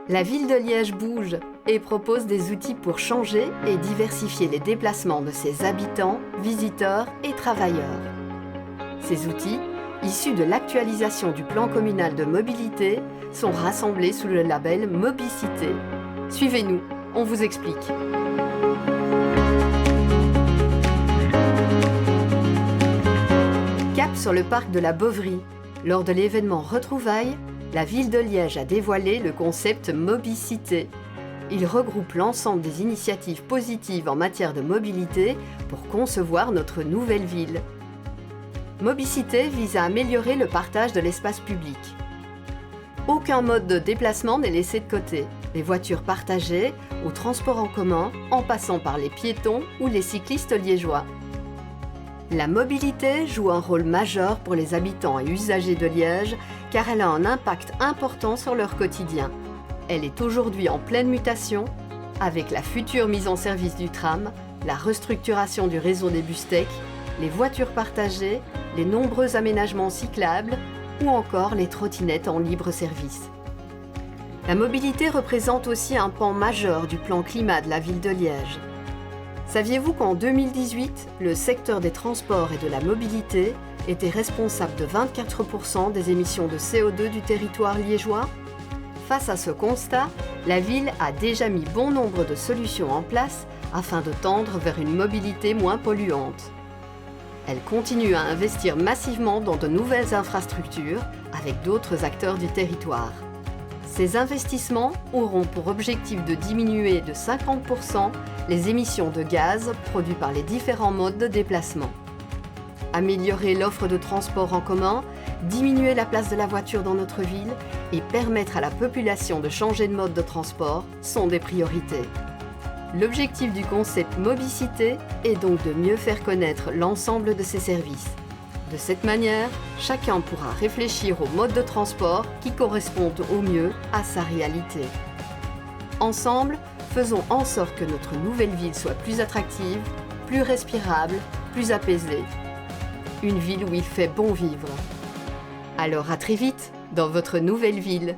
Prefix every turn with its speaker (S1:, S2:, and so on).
S1: La ville de Liège bouge et propose des outils pour changer et diversifier les déplacements de ses habitants, visiteurs et travailleurs. Ces outils, issus de l'actualisation du plan communal de mobilité, sont rassemblés sous le label Mobicité. Suivez-nous, on vous explique. Cap sur le parc de la Boverie. Lors de l'événement Retrouvailles, la ville de Liège a dévoilé le concept Mobicité. Il regroupe l'ensemble des initiatives positives en matière de mobilité pour concevoir notre nouvelle ville. Mobicité vise à améliorer le partage de l'espace public. Aucun mode de déplacement n'est laissé de côté. Les voitures partagées, au transport en commun, en passant par les piétons ou les cyclistes liégeois. La mobilité joue un rôle majeur pour les habitants et usagers de Liège car elle a un impact important sur leur quotidien. Elle est aujourd'hui en pleine mutation avec la future mise en service du tram, la restructuration du réseau des bus-tech, les voitures partagées, les nombreux aménagements cyclables ou encore les trottinettes en libre service. La mobilité représente aussi un pan majeur du plan climat de la ville de Liège. Saviez-vous qu'en 2018, le secteur des transports et de la mobilité était responsable de 24% des émissions de CO2 du territoire liégeois ? Face à ce constat, la ville a déjà mis bon nombre de solutions en place afin de tendre vers une mobilité moins polluante. Elle continue à investir massivement dans de nouvelles infrastructures avec d'autres acteurs du territoire. Ces investissements auront pour objectif de diminuer de 50% les émissions de gaz produits par les différents modes de déplacement. Améliorer l'offre de transport en commun, diminuer la place de la voiture dans notre ville et permettre à la population de changer de mode de transport sont des priorités. L'objectif du concept Mobicité est donc de mieux faire connaître l'ensemble de ces services. De cette manière, chacun pourra réfléchir au mode de transport qui correspondent au mieux à sa réalité. Ensemble, faisons en sorte que notre nouvelle ville soit plus attractive, plus respirable, plus apaisée. Une ville où il fait bon vivre. Alors à très vite dans votre nouvelle ville.